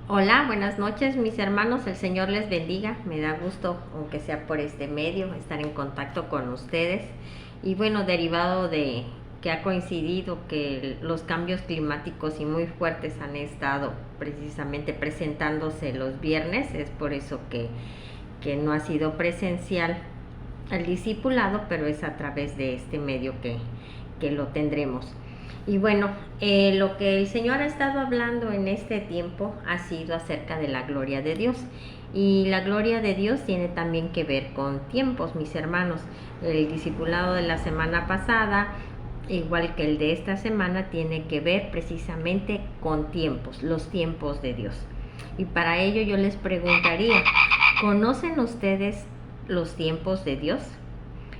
Hola, buenas noches mis hermanos, el Señor les bendiga, me da gusto, aunque sea por este medio, estar en contacto con ustedes. Y bueno, derivado de que ha coincidido que los cambios climáticos y muy fuertes han estado precisamente presentándose los viernes, es por eso que no ha sido presencial el discipulado, pero es a través de este medio que lo tendremos. Y bueno, lo que el Señor ha estado hablando en este tiempo ha sido acerca de la gloria de Dios. Y la gloria de Dios tiene también que ver con tiempos, mis hermanos. El discipulado de la semana pasada, igual que el de esta semana, tiene que ver precisamente con tiempos, los tiempos de Dios. Y para ello yo les preguntaría, ¿conocen ustedes los tiempos de Dios?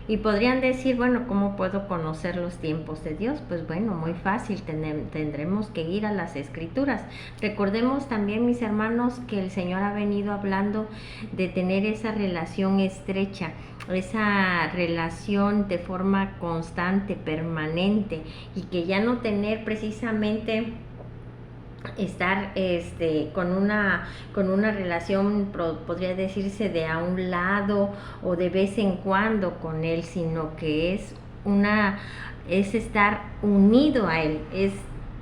Y podrían decir, bueno, ¿cómo puedo conocer los tiempos de Dios? Pues bueno, muy fácil, tendremos que ir a las Escrituras. Recordemos también, mis hermanos, que el Señor ha venido hablando de tener esa relación estrecha, esa relación de forma constante, permanente, y que ya no tener precisamente estar con una relación, podría decirse, de a un lado o de vez en cuando con él, sino que es estar unido a él, es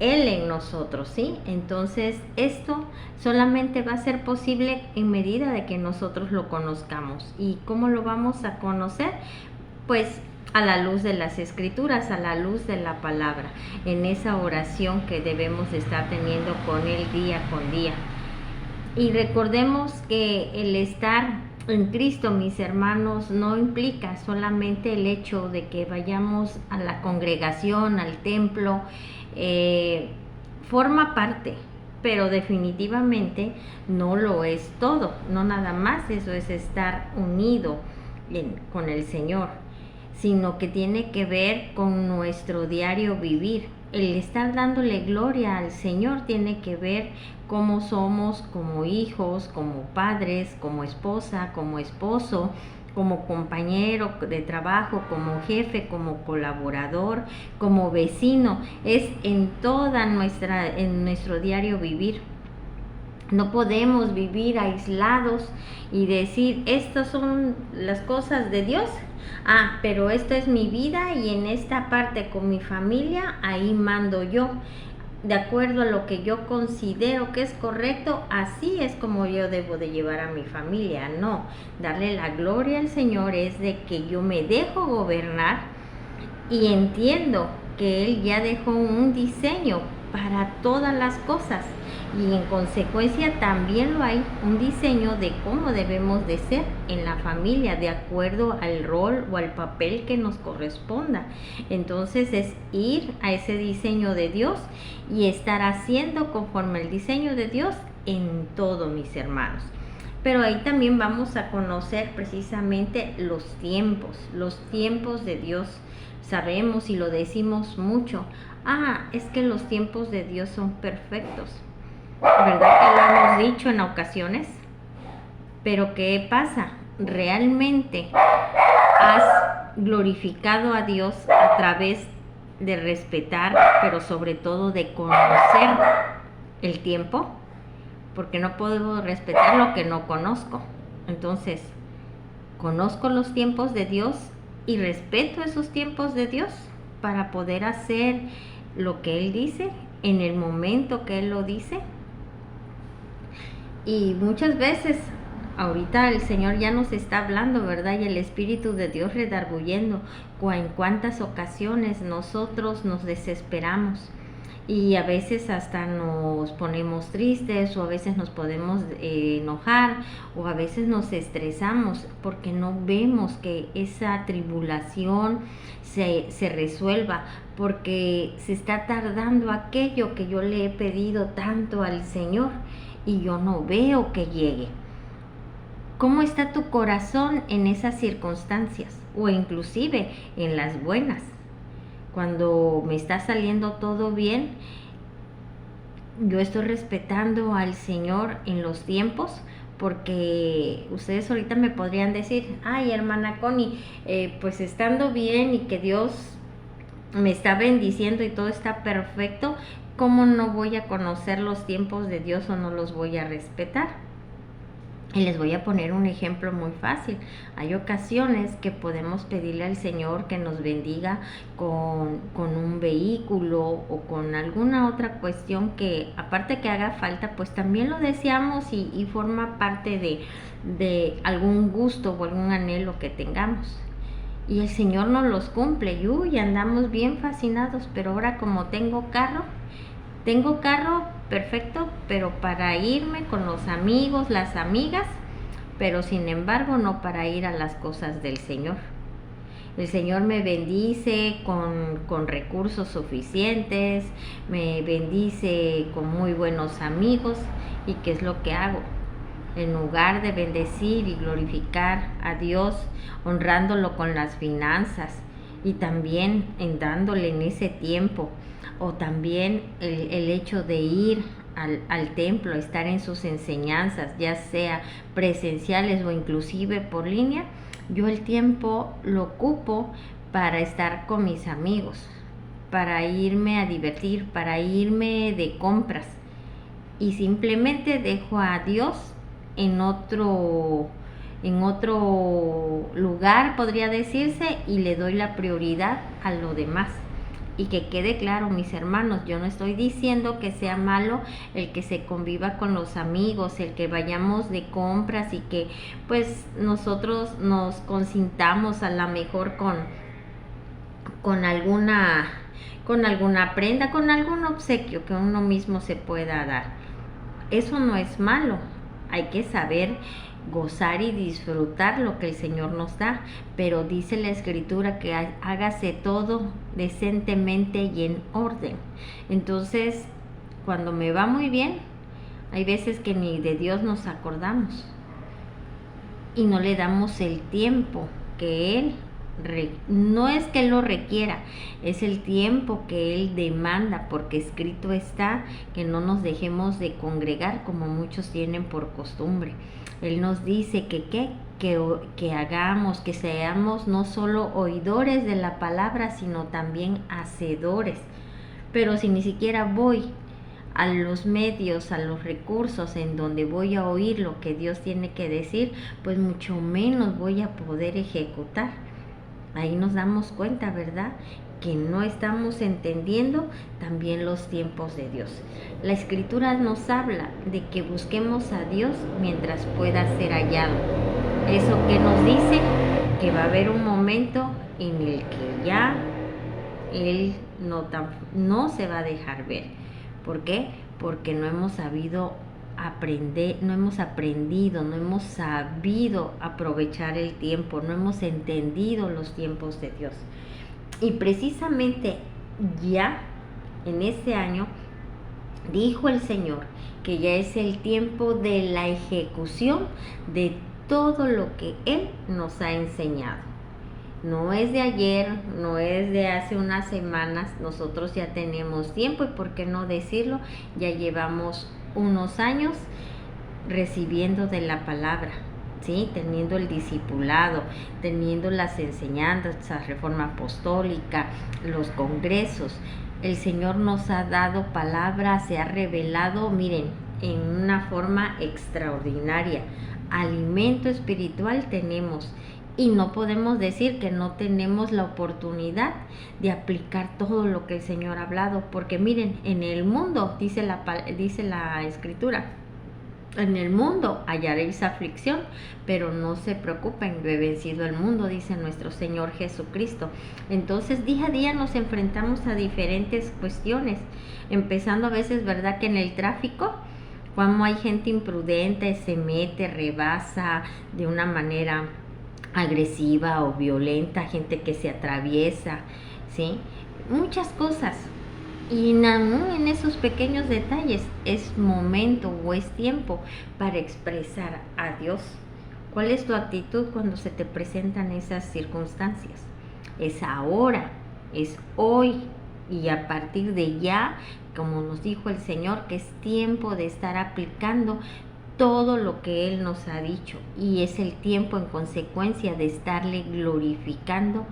él en nosotros, ¿sí? Entonces esto solamente va a ser posible en medida de que nosotros lo conozcamos. ¿Y cómo lo vamos a conocer? Pues a la luz de las Escrituras, a la luz de la palabra, en esa oración que debemos estar teniendo con él día con día. Y recordemos que el estar en Cristo, mis hermanos, no implica solamente el hecho de que vayamos a la congregación, al templo, forma parte, pero definitivamente no lo es todo, no nada más eso es estar unido con el Señor, sino que tiene que ver con nuestro diario vivir. El estar dándole gloria al Señor tiene que ver cómo somos como hijos, como padres, como esposa, como esposo, como compañero de trabajo, como jefe, como colaborador, como vecino. Es en en nuestro diario vivir. No podemos vivir aislados y decir, estas son las cosas de Dios. Pero esta es mi vida y en esta parte con mi familia, ahí mando yo. De acuerdo a lo que yo considero que es correcto, así es como yo debo de llevar a mi familia. No, darle la gloria al Señor es de que yo me dejo gobernar y entiendo que Él ya dejó un diseño para todas las cosas y en consecuencia también lo hay un diseño de cómo debemos de ser en la familia de acuerdo al rol o al papel que nos corresponda. Entonces es ir a ese diseño de Dios y estar haciendo conforme al diseño de Dios en todo, mis hermanos. Pero ahí también vamos a conocer precisamente los tiempos de Dios. Sabemos y lo decimos mucho, es que los tiempos de Dios son perfectos. ¿Verdad que lo hemos dicho en ocasiones? Pero ¿qué pasa? ¿Realmente has glorificado a Dios a través de respetar, pero sobre todo de conocer el tiempo? Porque no puedo respetar lo que no conozco. Entonces, conozco los tiempos de Dios y respeto esos tiempos de Dios para poder hacer lo que Él dice en el momento que Él lo dice. Y muchas veces, ahorita el Señor ya nos está hablando, ¿verdad? Y el Espíritu de Dios redarguyendo en cuántas ocasiones nosotros nos desesperamos y a veces hasta nos ponemos tristes o a veces nos podemos enojar o a veces nos estresamos porque no vemos que esa tribulación se resuelva, porque se está tardando aquello que yo le he pedido tanto al Señor y yo no veo que llegue. ¿Cómo está tu corazón en esas circunstancias o inclusive en las buenas? Cuando me está saliendo todo bien, yo estoy respetando al Señor en los tiempos, porque ustedes ahorita me podrían decir, ay, hermana Connie, pues estando bien y que Dios me está bendiciendo y todo está perfecto, ¿cómo no voy a conocer los tiempos de Dios o no los voy a respetar? Y les voy a poner un ejemplo muy fácil. Hay ocasiones que podemos pedirle al Señor que nos bendiga con un vehículo o con alguna otra cuestión que, aparte que haga falta, pues también lo deseamos y forma parte de algún gusto o algún anhelo que tengamos. Y el Señor nos los cumple y andamos bien fascinados, pero ahora como tengo carro perfecto, pero para irme con los amigos, las amigas, pero sin embargo no para ir a las cosas del Señor. El Señor me bendice con recursos suficientes, me bendice con muy buenos amigos. ¿Y qué es lo que hago? En lugar de bendecir y glorificar a Dios, honrándolo con las finanzas y también en dándole en ese tiempo, o también el hecho de ir al templo, estar en sus enseñanzas, ya sea presenciales o inclusive por línea, yo el tiempo lo ocupo para estar con mis amigos, para irme a divertir, para irme de compras, y simplemente dejo a Dios en otro lugar, podría decirse, y le doy la prioridad a lo demás. Y que quede claro, mis hermanos, yo no estoy diciendo que sea malo el que se conviva con los amigos, el que vayamos de compras y que pues nosotros nos consintamos a lo mejor con alguna prenda, con algún obsequio que uno mismo se pueda dar. Eso no es malo, hay que saber gozar y disfrutar lo que el Señor nos da, pero dice la Escritura que hágase todo decentemente y en orden. Entonces, cuando me va muy bien, hay veces que ni de Dios nos acordamos y no le damos el tiempo que Él no es que Él lo requiera, es el tiempo que Él demanda, porque escrito está que no nos dejemos de congregar como muchos tienen por costumbre. Él nos dice que hagamos, que seamos no solo oidores de la palabra, sino también hacedores. Pero si ni siquiera voy a los medios, a los recursos en donde voy a oír lo que Dios tiene que decir, pues mucho menos voy a poder ejecutar. Ahí nos damos cuenta, ¿verdad?, que no estamos entendiendo también los tiempos de Dios. La Escritura nos habla de que busquemos a Dios mientras pueda ser hallado. ¿Eso qué nos dice? Que va a haber un momento en el que ya Él no se va a dejar ver. ¿Por qué? Porque no hemos sabido aprender, no hemos sabido aprovechar el tiempo, no hemos entendido los tiempos de Dios. Y precisamente ya en este año dijo el Señor que ya es el tiempo de la ejecución de todo lo que Él nos ha enseñado. No es de ayer, no es de hace unas semanas, nosotros ya tenemos tiempo y por qué no decirlo, ya llevamos unos años recibiendo de la palabra, ¿sí? Teniendo el discipulado, teniendo las enseñanzas, la reforma apostólica, los congresos. El Señor nos ha dado palabra, se ha revelado, miren, en una forma extraordinaria. Alimento espiritual tenemos. Y no podemos decir que no tenemos la oportunidad de aplicar todo lo que el Señor ha hablado, porque miren, en el mundo, dice la Escritura, en el mundo hallaréis aflicción, pero no se preocupen, yo he vencido el mundo, dice nuestro Señor Jesucristo. Entonces, día a día nos enfrentamos a diferentes cuestiones, empezando a veces, ¿verdad?, que en el tráfico, cuando hay gente imprudente, se mete, rebasa de una manera agresiva o violenta, gente que se atraviesa, ¿sí? Muchas cosas. Y en esos pequeños detalles es momento o es tiempo para expresar a Dios. ¿Cuál es tu actitud cuando se te presentan esas circunstancias? Es ahora, es hoy, y a partir de ya, como nos dijo el Señor, que es tiempo de estar aplicando todo lo que Él nos ha dicho, y es el tiempo en consecuencia de estarle glorificando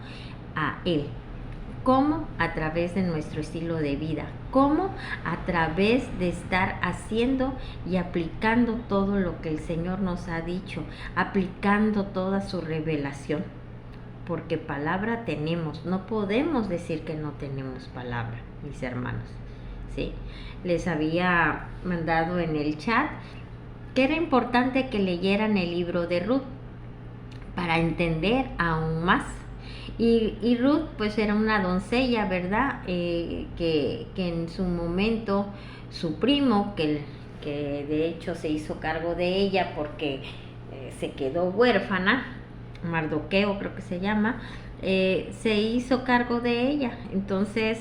a Él. ¿Cómo? A través de nuestro estilo de vida, ¿Cómo? A través de estar haciendo y aplicando todo lo que el Señor nos ha dicho, aplicando toda su revelación. Porque palabra tenemos, no podemos decir que no tenemos palabra, mis hermanos. ¿Sí? Les había mandado en el chat que era importante que leyeran el libro de Ruth para entender aún más. Y Ruth pues era una doncella, ¿verdad? Que en su momento su primo, que de hecho se hizo cargo de ella porque se quedó huérfana, Mardoqueo creo que se llama, se hizo cargo de ella. Entonces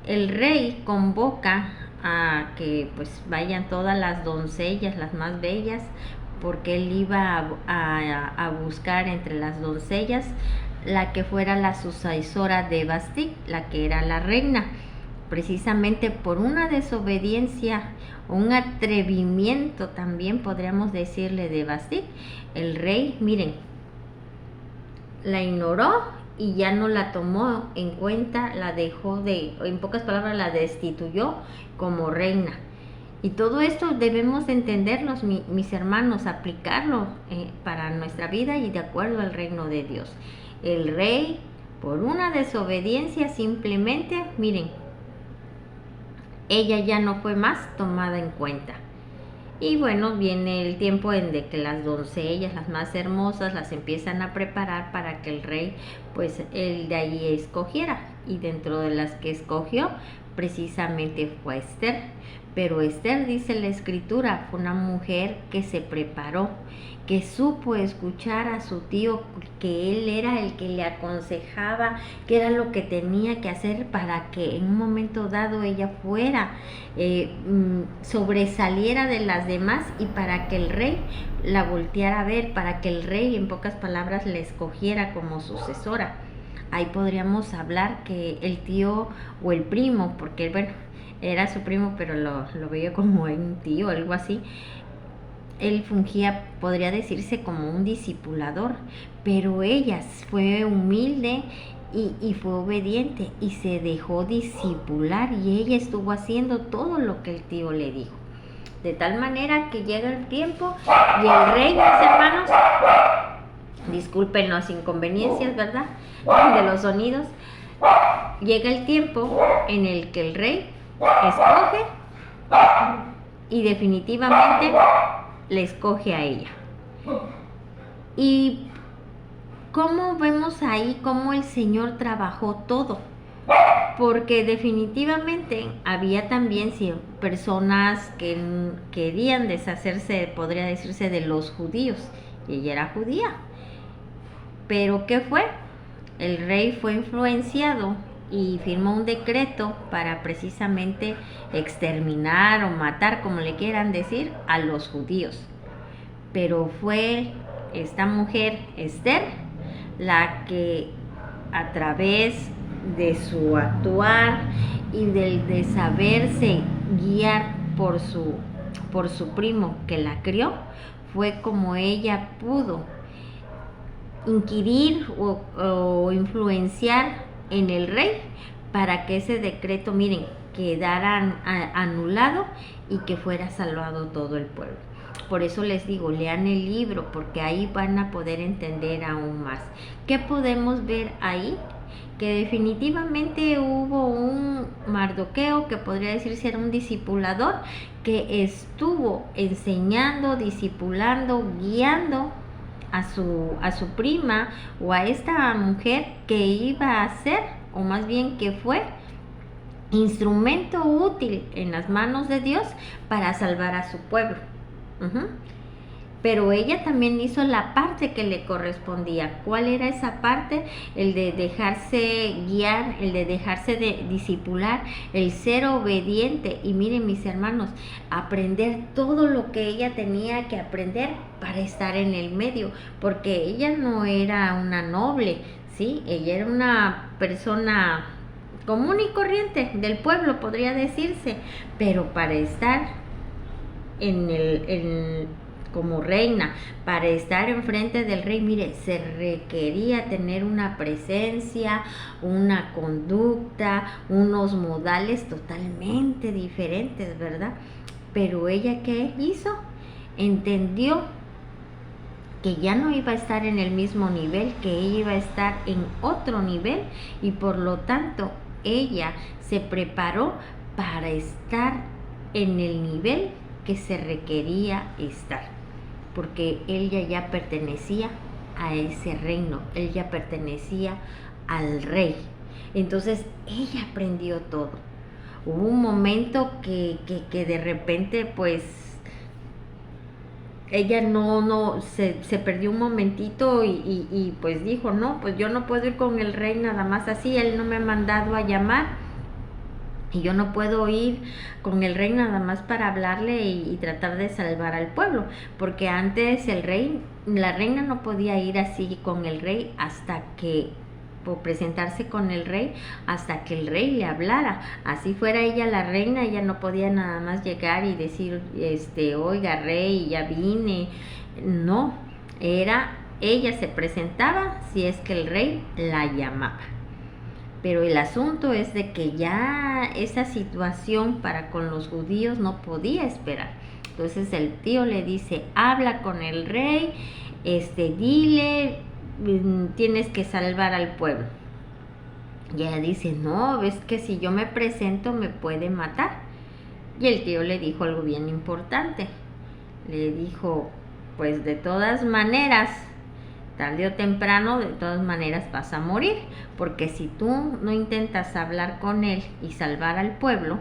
el rey convoca a que pues vayan todas las doncellas, las más bellas, porque él iba a buscar entre las doncellas la que fuera la sucesora de Basti, la que era la reina. Precisamente por una desobediencia, un atrevimiento también podríamos decirle de Basti, el rey, miren, la ignoró y ya no la tomó en cuenta, la dejó en pocas palabras, la destituyó como reina. Y todo esto debemos entenderlos, mis hermanos, aplicarlo para nuestra vida y de acuerdo al reino de Dios. El rey, por una desobediencia, simplemente, miren, ella ya no fue más tomada en cuenta. Y bueno, viene el tiempo en de que las doncellas, las más hermosas, las empiezan a preparar para que el rey, pues él de ahí escogiera. Y dentro de las que escogió, precisamente fue Esther. Pero Esther, dice la escritura, fue una mujer que se preparó, que supo escuchar a su tío, que él era el que le aconsejaba qué era lo que tenía que hacer para que en un momento dado ella fuera, sobresaliera de las demás y para que el rey la volteara a ver, para que el rey, en pocas palabras, la escogiera como sucesora. Ahí podríamos hablar que el tío o el primo, porque bueno, era su primo, pero lo veía como un tío, algo así. Él fungía, podría decirse, como un discipulador, pero ella fue humilde y fue obediente y se dejó discipular y ella estuvo haciendo todo lo que el tío le dijo. De tal manera que llega el tiempo y el rey, mis hermanos, disculpen las inconveniencias, ¿verdad?, de los sonidos. Llega el tiempo en el que el rey escoge y definitivamente le escoge a ella. Y cómo vemos ahí cómo el Señor trabajó todo, porque definitivamente había también personas que querían deshacerse, podría decirse, de los judíos, y ella era judía. Pero ¿qué fue? El rey fue influenciado y firmó un decreto para precisamente exterminar o matar, como le quieran decir, a los judíos. Pero fue esta mujer, Esther, la que a través de su actuar y de saberse guiar por su primo que la crió, fue como ella pudo inquirir o influenciar en el rey para que ese decreto, miren, quedara anulado y que fuera salvado todo el pueblo. Por eso les digo, lean el libro, porque ahí van a poder entender aún más. ¿Qué podemos ver ahí? Que definitivamente hubo un Mardoqueo, que podría decirse era un discipulador, que estuvo enseñando, discipulando, guiando a su prima o a esta mujer que iba a ser, o más bien que fue instrumento útil en las manos de Dios para salvar a su pueblo. Pero ella también hizo la parte que le correspondía. ¿Cuál era esa parte? El de dejarse guiar, el de dejarse de discipular, el ser obediente. Y miren, mis hermanos, aprender todo lo que ella tenía que aprender para estar en el medio, porque ella no era una noble, ¿sí? Ella era una persona común y corriente del pueblo, podría decirse, pero para estar como reina, para estar enfrente del rey, mire, se requería tener una presencia, una conducta, unos modales totalmente diferentes, ¿verdad? Pero ella, ¿qué hizo? Entendió que ya no iba a estar en el mismo nivel, que ella iba a estar en otro nivel, y por lo tanto ella se preparó para estar en el nivel que se requería estar, porque ella ya pertenecía a ese reino, ella pertenecía al rey. Entonces ella aprendió todo. Hubo un momento que de repente pues ella se perdió un momentito y pues dijo, no, pues yo no puedo ir con el rey nada más así, él no me ha mandado a llamar y yo no puedo ir con el rey nada más para hablarle y tratar de salvar al pueblo, porque antes la reina no podía ir así con el rey hasta que por presentarse con el rey hasta que el rey le hablara. Así fuera ella la reina, ella no podía nada más llegar y decir, oiga rey, ya vine. No, ella se presentaba si es que el rey la llamaba. Pero el asunto es de que ya esa situación para con los judíos no podía esperar. Entonces el tío le dice, habla con el rey, dile, tienes que salvar al pueblo. Y ella dice, no, ves que si yo me presento me puede matar. Y el tío le dijo algo bien importante. Le dijo, pues de todas maneras, tarde o temprano, de todas maneras vas a morir. Porque si tú no intentas hablar con él y salvar al pueblo,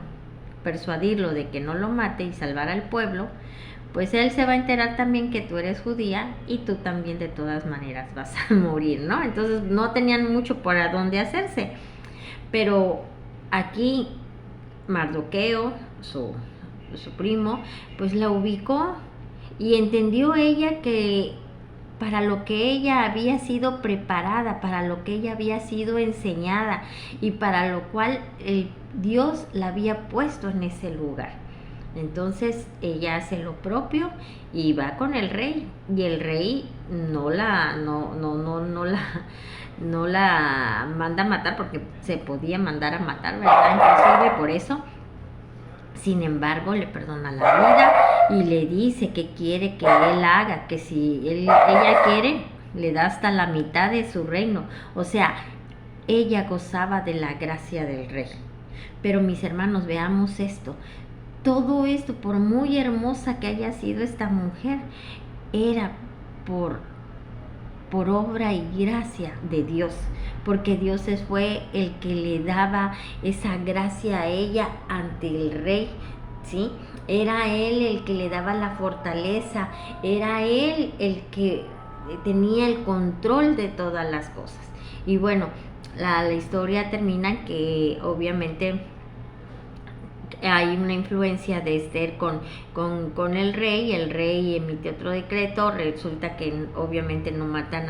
persuadirlo de que no lo mate y salvar al pueblo, pues él se va a enterar también que tú eres judía y tú también de todas maneras vas a morir, ¿no? Entonces no tenían mucho por a dónde hacerse. Pero aquí Mardoqueo, su primo, pues la ubicó y entendió ella que para lo que ella había sido preparada, para lo que ella había sido enseñada y para lo cual Dios la había puesto en ese lugar. Entonces ella hace lo propio y va con el rey, y el rey no la manda a matar, porque se podía mandar a matar, ¿verdad? Inclusive por eso. Sin embargo, le perdona la vida y le dice que quiere que él haga, que si ella quiere, le da hasta la mitad de su reino. O sea, ella gozaba de la gracia del rey. Pero mis hermanos, veamos esto. Todo esto, por muy hermosa que haya sido esta mujer, era por obra y gracia de Dios, porque Dios fue el que le daba esa gracia a ella ante el rey, ¿sí? Era Él el que le daba la fortaleza, era Él el que tenía el control de todas las cosas. Y bueno, la historia termina que obviamente hay una influencia de Esther con el rey emite otro decreto, resulta que obviamente no matan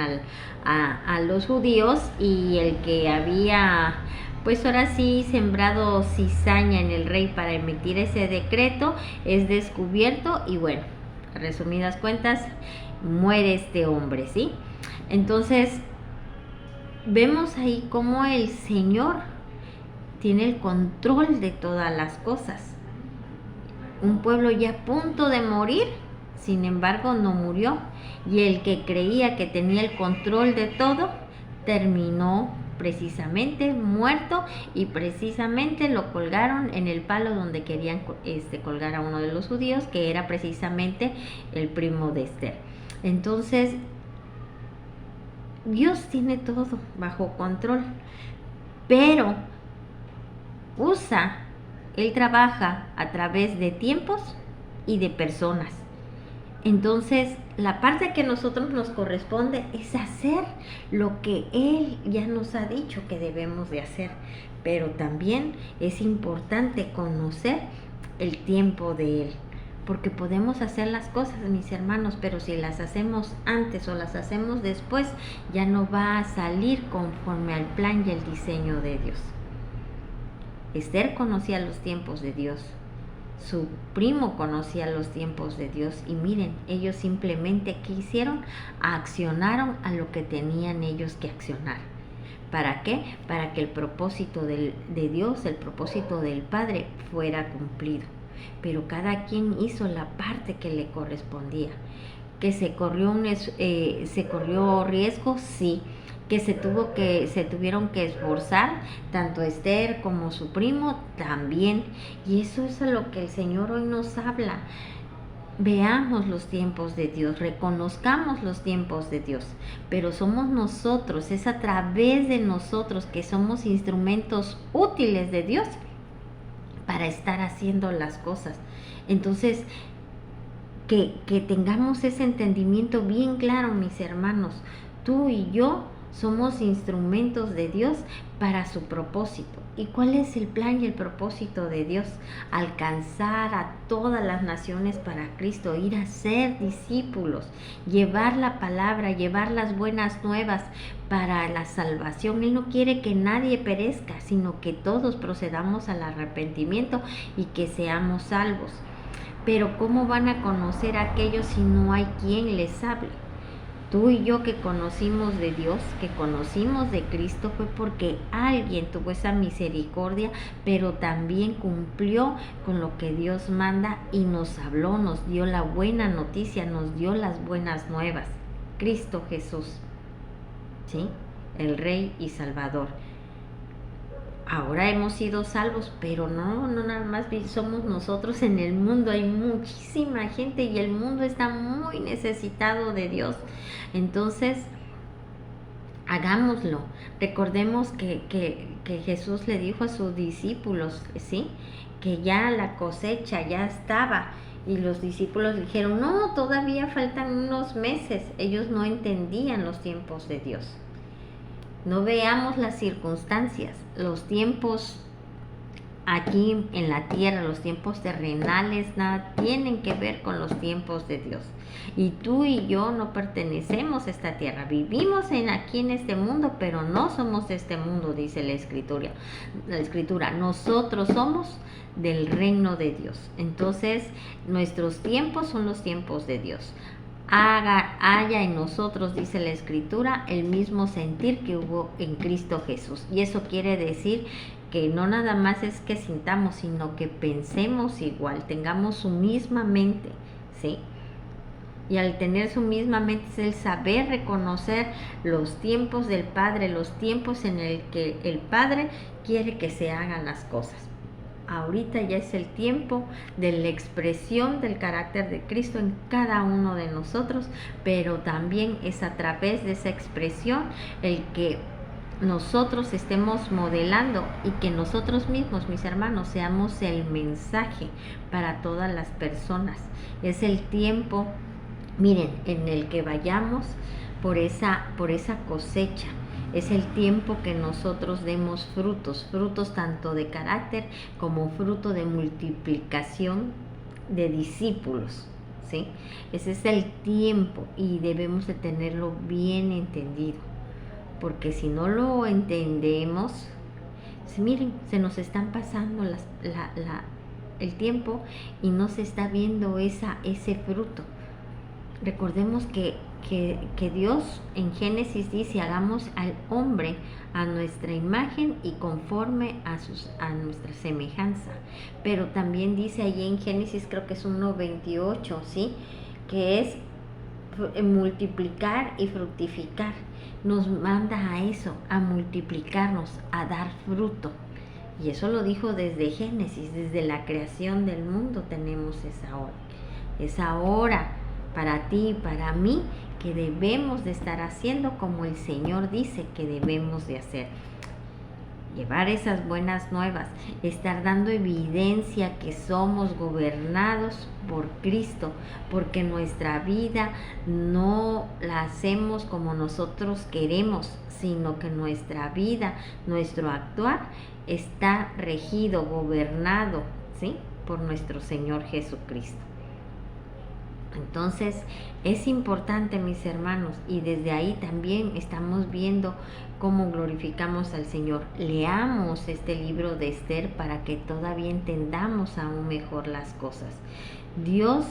a los judíos, y el que había pues ahora sí sembrado cizaña en el rey para emitir ese decreto es descubierto y bueno, resumidas cuentas, muere este hombre, ¿sí? Entonces vemos ahí cómo el Señor tiene el control de todas las cosas. Un pueblo ya a punto de morir, sin embargo no murió, y el que creía que tenía el control de todo terminó precisamente muerto, y precisamente lo colgaron en el palo donde querían colgar a uno de los judíos, que era precisamente el primo de Esther. Entonces Dios tiene todo bajo control, pero Él trabaja a través de tiempos y de personas. Entonces, la parte que a nosotros nos corresponde es hacer lo que Él ya nos ha dicho que debemos de hacer. Pero también es importante conocer el tiempo de Él. Porque podemos hacer las cosas, mis hermanos, pero si las hacemos antes o las hacemos después, ya no va a salir conforme al plan y el diseño de Dios. Esther conocía los tiempos de Dios, su primo conocía los tiempos de Dios y miren, ellos simplemente, ¿qué hicieron? Accionaron a lo que tenían ellos que accionar. ¿Para qué? Para que el propósito de Dios, el propósito del Padre fuera cumplido. Pero cada quien hizo la parte que le correspondía. ¿Que se corrió riesgo? Sí. Que se tuvieron que esforzar, tanto Esther como su primo también. Y eso es a lo que el Señor hoy nos habla. Veamos los tiempos de Dios, reconozcamos los tiempos de Dios, pero somos nosotros, es a través de nosotros que somos instrumentos útiles de Dios para estar haciendo las cosas. Entonces, que tengamos ese entendimiento bien claro, mis hermanos, tú y yo somos instrumentos de Dios para su propósito. ¿Y cuál es el plan y el propósito de Dios? Alcanzar a todas las naciones para Cristo, ir a ser discípulos, llevar la palabra, llevar las buenas nuevas para la salvación. Él no quiere que nadie perezca, sino que todos procedamos al arrepentimiento y que seamos salvos. Pero ¿cómo van a conocer a aquellos si no hay quien les hable? Tú y yo que conocimos de Dios, que conocimos de Cristo, fue porque alguien tuvo esa misericordia, pero también cumplió con lo que Dios manda y nos habló, nos dio la buena noticia, nos dio las buenas nuevas. Cristo Jesús, ¿sí? El Rey y Salvador. Ahora hemos sido salvos, pero no nada más somos nosotros en el mundo. Hay muchísima gente y el mundo está muy necesitado de Dios. Entonces, hagámoslo. Recordemos que Jesús le dijo a sus discípulos, ¿sí? Que ya la cosecha ya estaba. Y los discípulos dijeron, no, todavía faltan unos meses. Ellos no entendían los tiempos de Dios. No veamos las circunstancias, los tiempos aquí en la tierra, los tiempos terrenales, nada tienen que ver con los tiempos de Dios. Y tú y yo no pertenecemos a esta tierra, vivimos aquí en este mundo, pero no somos de este mundo, dice la Escritura. Nosotros somos del reino de Dios. Entonces, nuestros tiempos son los tiempos de Dios. Haya en nosotros, dice la Escritura, el mismo sentir que hubo en Cristo Jesús. Y eso quiere decir que no nada más es que sintamos, sino que pensemos igual, tengamos su misma mente, ¿sí? Y al tener su misma mente es el saber reconocer los tiempos del Padre, los tiempos en el que el Padre quiere que se hagan las cosas. Ahorita ya es el tiempo de la expresión del carácter de Cristo en cada uno de nosotros, pero también es a través de esa expresión el que nosotros estemos modelando y que nosotros mismos, mis hermanos, seamos el mensaje para todas las personas. Es el tiempo, miren, en el que vayamos por esa cosecha. Es el tiempo que nosotros demos frutos tanto de carácter como fruto de multiplicación de discípulos, ¿sí? Ese es el tiempo y debemos de tenerlo bien entendido, porque si no lo entendemos, miren, se nos están pasando el tiempo y no se está viendo ese fruto. Recordemos que Dios en Génesis dice, hagamos al hombre a nuestra imagen y conforme a nuestra semejanza. Pero también dice allí en Génesis, creo que es 1:28, ¿sí? Que es multiplicar y fructificar. Nos manda a eso, a multiplicarnos, a dar fruto. Y eso lo dijo desde Génesis, desde la creación del mundo tenemos esa hora. Esa hora para ti y para mí que debemos de estar haciendo como el Señor dice que debemos de hacer. Llevar esas buenas nuevas, estar dando evidencia que somos gobernados por Cristo, porque nuestra vida no la hacemos como nosotros queremos, sino que nuestra vida, nuestro actuar está regido, gobernado, ¿sí? Por nuestro Señor Jesucristo. Entonces es importante, mis hermanos, y desde ahí también estamos viendo cómo glorificamos al Señor. Leamos este libro de Esther para que todavía entendamos aún mejor las cosas. Dios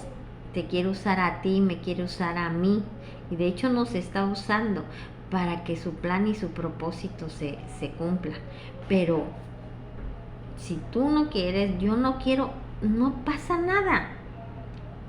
te quiere usar a ti, me quiere usar a mí, y de hecho nos está usando para que su plan y su propósito se cumpla. Pero si tú no quieres, yo no quiero, no pasa nada.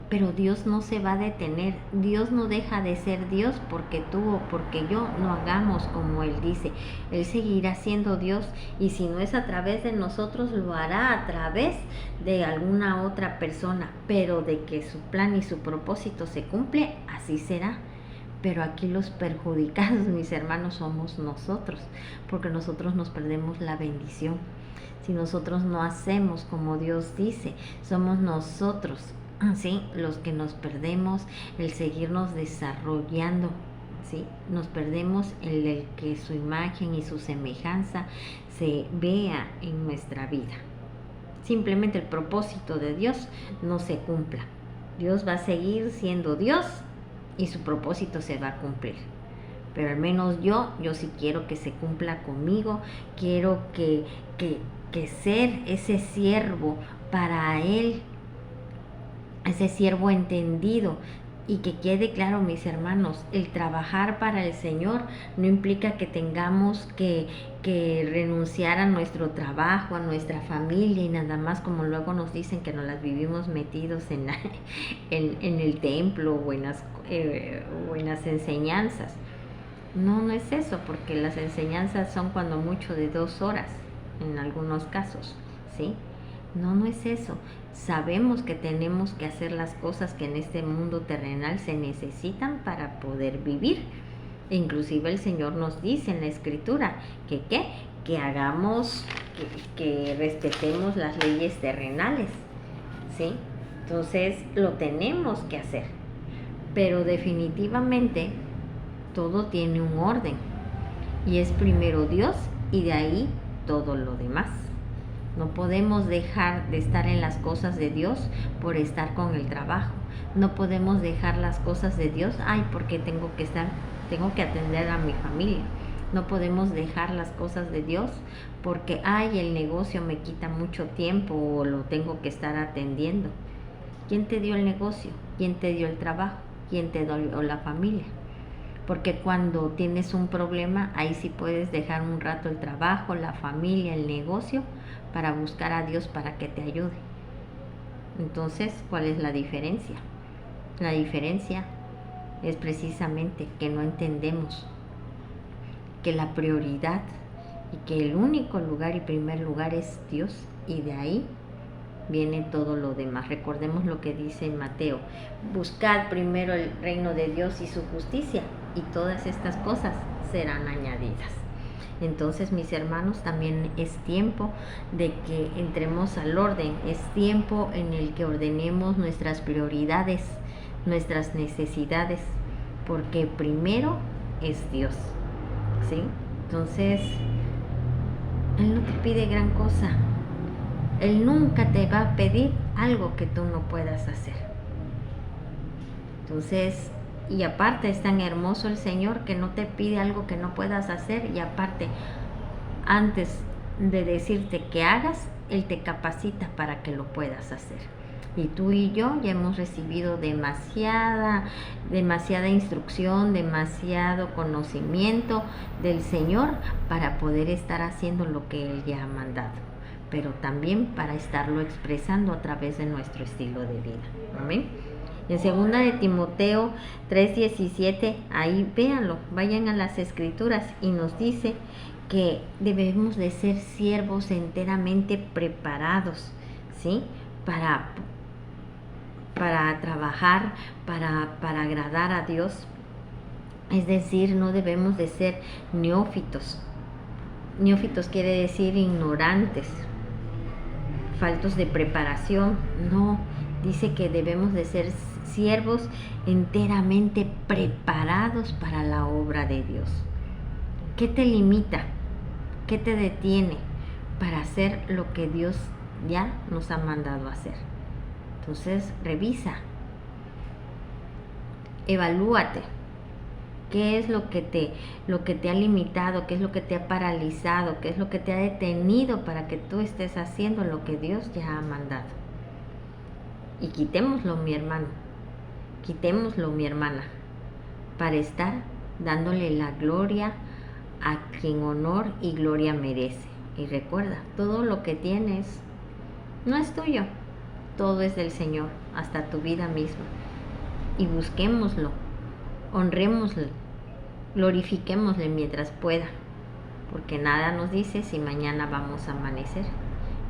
Pero Dios no se va a detener. Dios no deja de ser Dios porque tú o porque yo no hagamos como Él dice. Él seguirá siendo Dios, y si no es a través de nosotros, lo hará a través de alguna otra persona. Pero de que su plan y su propósito se cumple, así será. Pero aquí los perjudicados, mis hermanos, somos nosotros, porque nosotros nos perdemos la bendición. Si nosotros no hacemos como Dios dice, somos nosotros, ¿sí?, los que nos perdemos el seguirnos desarrollando, ¿sí? Nos perdemos el que su imagen y su semejanza se vea en nuestra vida. Simplemente el propósito de Dios no se cumpla. Dios va a seguir siendo Dios y su propósito se va a cumplir. Pero al menos yo sí quiero que se cumpla conmigo. Quiero que ser ese siervo para Él, ese siervo entendido. Y que quede claro, mis hermanos, el trabajar para el Señor no implica que tengamos que renunciar a nuestro trabajo, a nuestra familia, y nada más, como luego nos dicen que nos las vivimos metidos en el templo o en las enseñanzas. No es eso, porque las enseñanzas son cuando mucho de 2 horas, en algunos casos, ¿sí? No es eso. Sabemos que tenemos que hacer las cosas que en este mundo terrenal se necesitan para poder vivir. Inclusive el Señor nos dice en la Escritura que hagamos, que respetemos las leyes terrenales, ¿sí? Entonces lo tenemos que hacer. Pero definitivamente todo tiene un orden, y es primero Dios y de ahí todo lo demás. No podemos dejar de estar en las cosas de Dios por estar con el trabajo. No podemos dejar las cosas de Dios, porque tengo que atender a mi familia. No podemos dejar las cosas de Dios porque el negocio me quita mucho tiempo o lo tengo que estar atendiendo. ¿Quién te dio el negocio? ¿Quién te dio el trabajo? ¿Quién te dio la familia? Porque cuando tienes un problema, ahí sí puedes dejar un rato el trabajo, la familia, el negocio, para buscar a Dios para que te ayude. Entonces, ¿cuál es la diferencia? La diferencia es precisamente que no entendemos que la prioridad y que el único lugar y primer lugar es Dios, y de ahí viene todo lo demás. Recordemos lo que dice en Mateo: buscad primero el reino de Dios y su justicia, y todas estas cosas serán añadidas. Entonces, mis hermanos, también es tiempo de que entremos al orden. Es tiempo en el que ordenemos nuestras prioridades, nuestras necesidades, porque primero es Dios, ¿sí? Entonces, Él no te pide gran cosa. Él nunca te va a pedir algo que tú no puedas hacer. Entonces, y aparte es tan hermoso el Señor que no te pide algo que no puedas hacer, y aparte, antes de decirte que hagas, Él te capacita para que lo puedas hacer. Y tú y yo ya hemos recibido demasiada instrucción, demasiado conocimiento del Señor para poder estar haciendo lo que Él ya ha mandado, pero también para estarlo expresando a través de nuestro estilo de vida. Amén. En 2 de Timoteo 3:17, ahí véanlo, vayan a las Escrituras, y nos dice que debemos de ser siervos enteramente preparados, ¿sí? Para trabajar, para agradar a Dios. Es decir, no debemos de ser neófitos. Neófitos quiere decir ignorantes, faltos de preparación. No, dice que debemos de ser siervos enteramente preparados para la obra de Dios. ¿Qué te limita? ¿Qué te detiene para hacer lo que Dios ya nos ha mandado a hacer? Entonces, revisa Evalúate. ¿Qué es lo que te ha limitado? ¿Qué es lo que te ha paralizado? ¿Qué es lo que te ha detenido para que tú estés haciendo lo que Dios ya ha mandado? Y quitémoslo, mi hermano. Quitémoslo, mi hermana, para estar dándole la gloria a quien honor y gloria merece. Y recuerda, todo lo que tienes no es tuyo, todo es del Señor, hasta tu vida misma. Y busquémoslo, honrémoslo, glorifiquémosle mientras pueda, porque nada nos dice si mañana vamos a amanecer.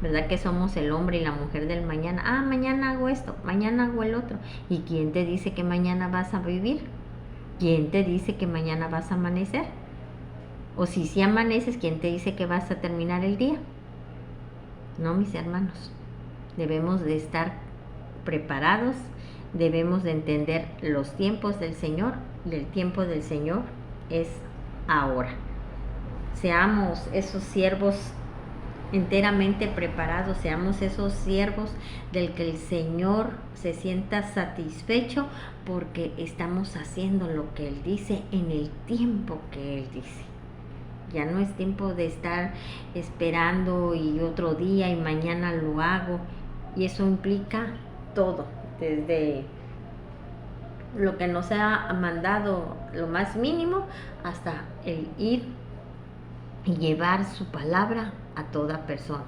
¿Verdad que somos el hombre y la mujer del mañana? Ah, mañana hago esto, mañana hago el otro. ¿Y quién te dice que mañana vas a vivir? ¿Quién te dice que mañana vas a amanecer? O si amaneces, ¿quién te dice que vas a terminar el día? No, mis hermanos. Debemos de estar preparados, debemos de entender los tiempos del Señor, y el tiempo del Señor es ahora. Seamos esos siervos enteramente preparados, seamos esos siervos del que el Señor se sienta satisfecho porque estamos haciendo lo que Él dice en el tiempo que Él dice. Ya no es tiempo de estar esperando y otro día y mañana lo hago, y eso implica todo, desde lo que nos ha mandado lo más mínimo hasta el ir y llevar su palabra a toda persona.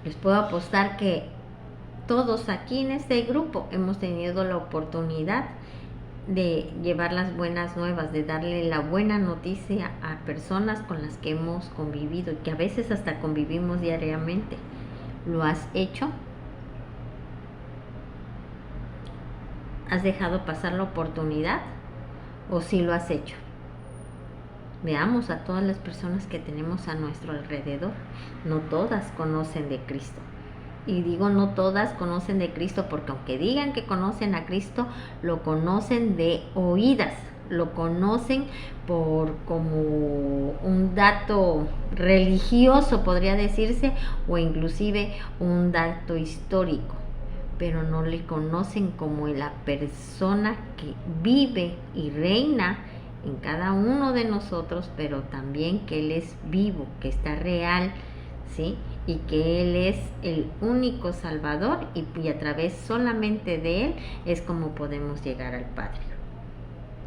Les puedo apostar que todos aquí en este grupo hemos tenido la oportunidad de llevar las buenas nuevas, de darle la buena noticia a personas con las que hemos convivido y que a veces hasta convivimos diariamente. ¿Lo has hecho? ¿Has dejado pasar la oportunidad? ¿O sí lo has hecho? Veamos a todas las personas que tenemos a nuestro alrededor. No todas conocen de Cristo. Y digo no todas conocen de Cristo porque aunque digan que conocen a Cristo, lo conocen de oídas, lo conocen por como un dato religioso, podría decirse, o inclusive un dato histórico, pero no le conocen como la persona que vive y reina en cada uno de nosotros, pero también que Él es vivo, que está real, ¿sí? Y que Él es el único Salvador y a través solamente de Él es como podemos llegar al Padre.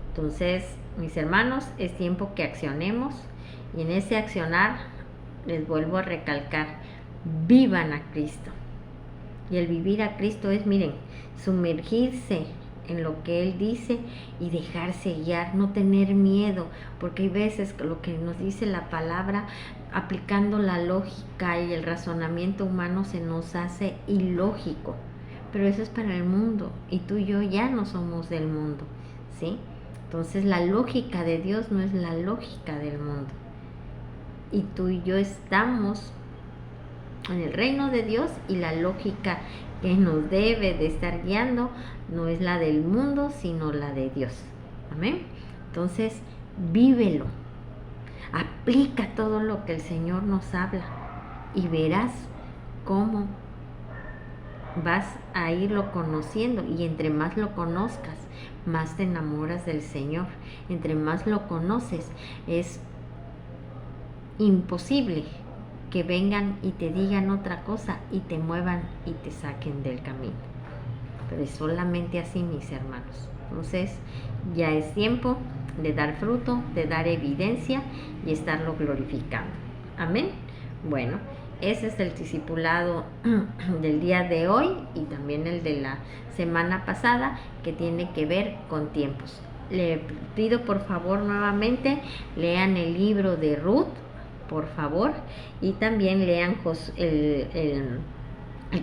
Entonces, mis hermanos, es tiempo que accionemos, y en ese accionar les vuelvo a recalcar, vivan a Cristo. Y el vivir a Cristo es, miren, sumergirse en lo que Él dice y dejarse guiar, no tener miedo, porque hay veces lo que nos dice la palabra, aplicando la lógica y el razonamiento humano, se nos hace ilógico, pero eso es para el mundo y tú y yo ya no somos del mundo, ¿sí? Entonces la lógica de Dios no es la lógica del mundo, y tú y yo estamos en el reino de Dios, y la lógica que nos debe de estar guiando no es la del mundo, sino la de Dios. Amén. Entonces, vívelo, aplica todo lo que el Señor nos habla y verás cómo vas a irlo conociendo, y entre más lo conozcas, más te enamoras del Señor. Entre más lo conoces, es imposible que vengan y te digan otra cosa y te muevan y te saquen del camino. Pero es solamente así, mis hermanos. Entonces, ya es tiempo de dar fruto, de dar evidencia y estarlo glorificando. Amén. Bueno, ese es el discipulado del día de hoy y también el de la semana pasada, que tiene que ver con tiempos. Le pido por favor nuevamente, lean el libro de Ruth, por favor, y también lean el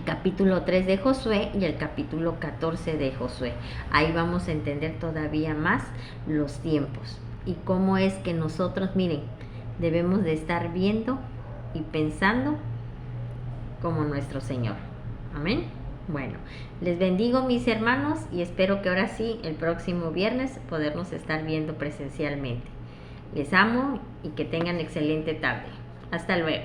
capítulo 3 de Josué y el capítulo 14 de Josué. Ahí vamos a entender todavía más los tiempos y cómo es que nosotros, miren, debemos de estar viendo y pensando como nuestro Señor. Amén. Bueno, les bendigo, mis hermanos, y espero que ahora sí, el próximo viernes, podernos estar viendo presencialmente. Les amo y que tengan excelente tarde. Hasta luego.